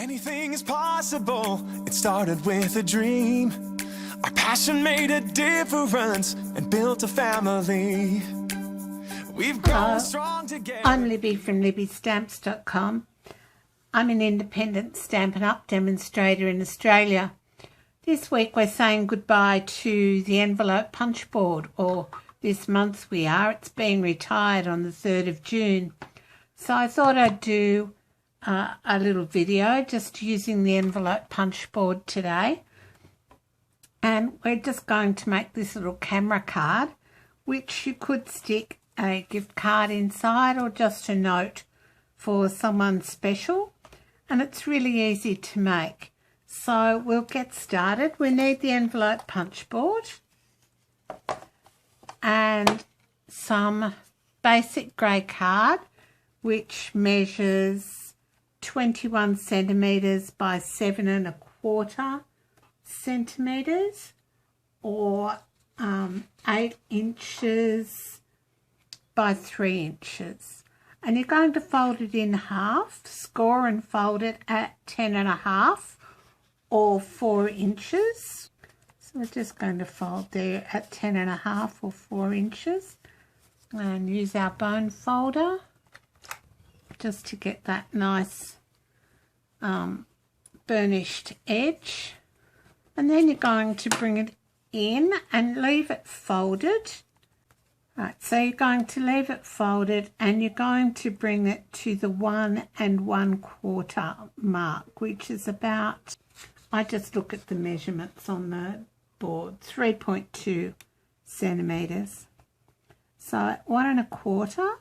Anything is possible. It started with a dream. Our passion made a difference and built a family. We've grown strong together. I'm Libby from LibbyStamps.com. I'm an independent Stampin' Up demonstrator in Australia. This week we're saying goodbye to the envelope punch board, or this month we are. It's being retired on the 3rd of June. So I thought I'd do a little video just using the envelope punch board today. And we're just going to make this little camera card, which you could stick a gift card inside or just a note for someone special. And it's really easy to make. So we'll get started. We need the envelope punch board and some basic grey card, which measures 21 centimetres by 7 1/4 centimetres, or 8 inches by 3 inches. And you're going to fold it in half, score and fold it at 10 1/2 or 4 inches. So we're just going to fold there at 10 1/2 or 4 inches and use our bone folder just to get that nice burnished edge. And then you're going to bring it in and leave it folded. Right, so you're going to leave it folded and you're going to bring it to the 1 1/4 mark, which is about, I just look at the measurements on the board, 3.2 centimetres. So at 1 1/4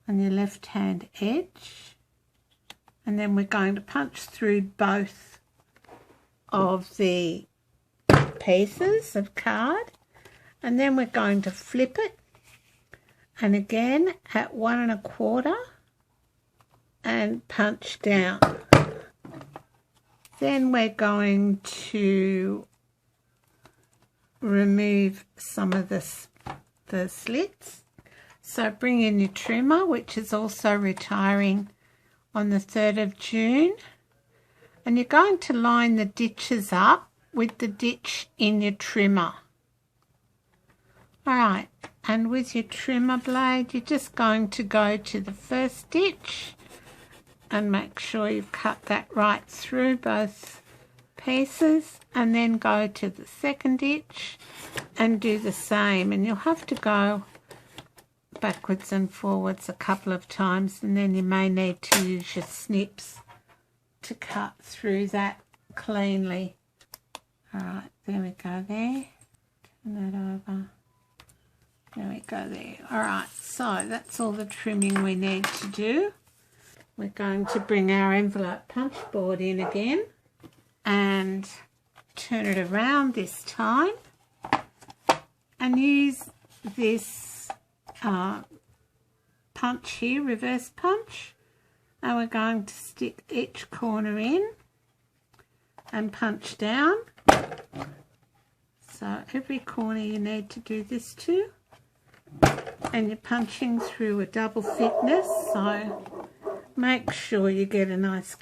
on your left hand edge, and then we're going to punch through both of the pieces of card, and then we're going to flip it, and again at 1 1/4 and punch down. Then we're going to remove some of the slits. So bring in your trimmer, which is also retiring on the 3rd of June. And you're going to line the ditches up with the ditch in your trimmer. Alright, and with your trimmer blade, you're just going to go to the first ditch and make sure you've cut that right through both pieces, and then go to the second ditch and do the same. And you'll have to go backwards and forwards a couple of times, and then you may need to use your snips to cut through that cleanly. Alright, there we go there. Turn that over. There we go there. Alright, so that's all the trimming we need to do. We're going to bring our envelope punch board in again and turn it around this time and use this punch here, reverse punch, and we're going to stick each corner in and punch down. So every corner you need to do this to, and you're punching through a double thickness, so make sure you get a nice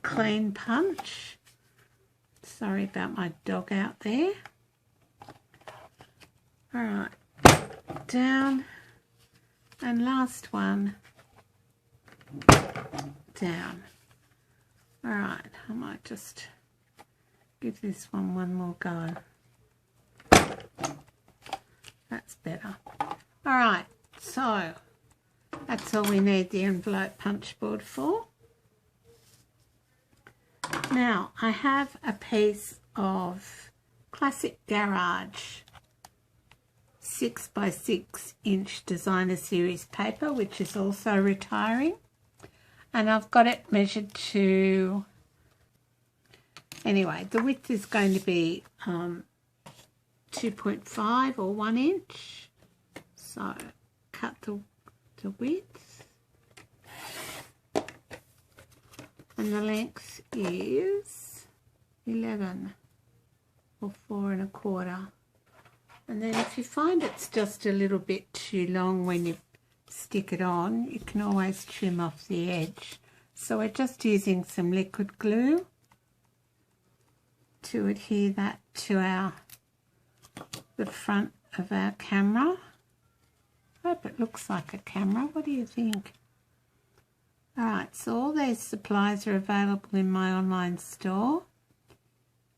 clean punch. Sorry about my dog out there. Alright, down, and last one, down. Alright, I might just give this one more go. That's better. Alright, so that's all we need the envelope punch board for. Now I have a piece of classic garage 6 by 6 inch designer series paper, which is also retiring, and I've got it measured to, anyway, the width is going to be 2.5 or 1 inch. So cut the width, and the length is 11 or 4 1/4. And then if you find it's just a little bit too long when you stick it on, you can always trim off the edge. So we're just using some liquid glue to adhere that to the front of our camera. I hope it looks like a camera. What do you think? Alright, so all these supplies are available in my online store.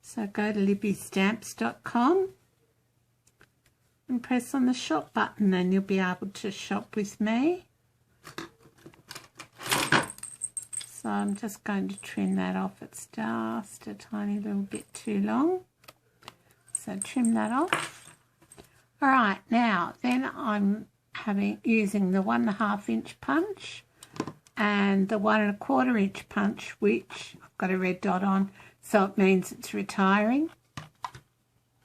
So go to libbystamps.com and press on the shop button and you'll be able to shop with me. So I'm just going to trim that off. It's just a tiny little bit too long. So trim that off. Alright, now then I'm using the 1.5 inch punch and the 1 1/4 inch punch, which I've got a red dot on, so it means it's retiring.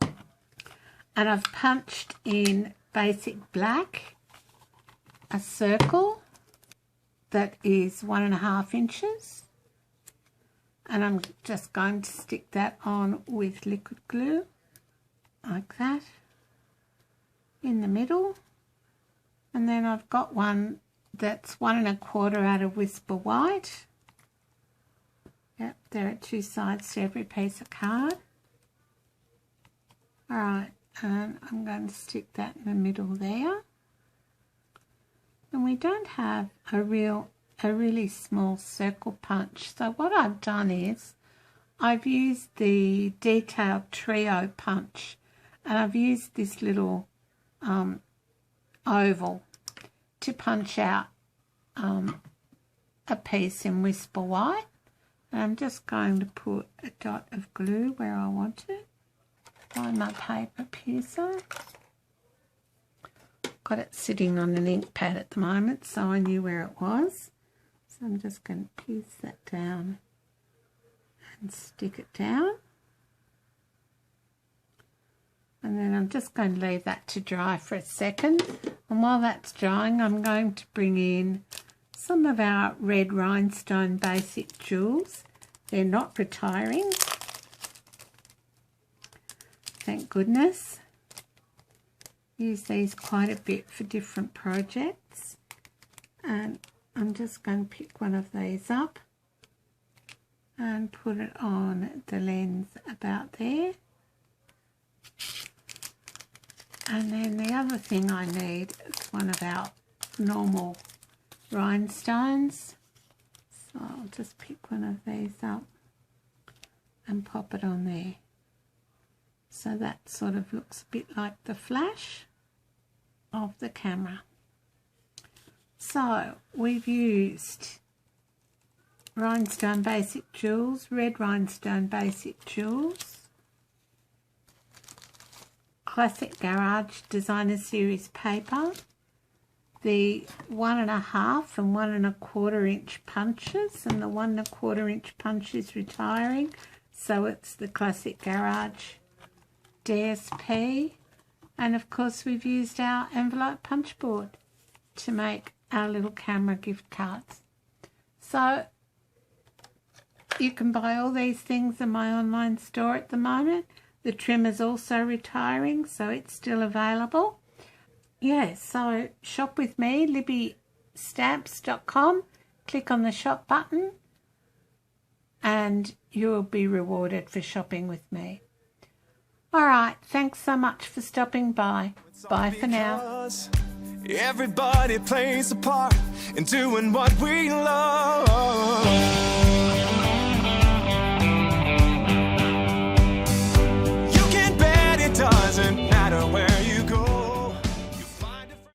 And I've punched in basic black a circle that is 1.5 inches, and I'm just going to stick that on with liquid glue like that in the middle. And then I've got one that's 1 1/4 out of Whisper White. Yep, there are 2 sides to every piece of card. Alright, and I'm going to stick that in the middle there. And we don't have a really small circle punch. So what I've done is I've used the detailed trio punch, and I've used this little oval to punch out a piece in Whisper White. And I'm just going to put a dot of glue where I want it. Find my paper piercer. Got it sitting on an ink pad at the moment, so I knew where it was. So I'm just going to pierce that down and stick it down. And then I'm just going to leave that to dry for a second. And while that's drying, I'm going to bring in some of our red rhinestone basic jewels. They're not retiring. Thank goodness. Use these quite a bit for different projects. And I'm just going to pick one of these up and put it on the lens about there. And then the other thing I need is one of our normal rhinestones. So I'll just pick one of these up and pop it on there. So that sort of looks a bit like the flash of the camera. So we've used rhinestone basic jewels, red rhinestone basic jewels, Classic Garage Designer Series paper, the 1.5 and 1 1/4 inch punches, and the 1 1/4 inch punch is retiring, so it's the Classic Garage DSP, and of course we've used our envelope punch board to make our little camera gift cards. So you can buy all these things in my online store at the moment. The trim is also retiring, so it's still available. Yeah, so shop with me, libbystamps.com. Click on the shop button and you will be rewarded for shopping with me. Alright, thanks so much for stopping by. Bye for now. Everybody plays a part in doing what we love.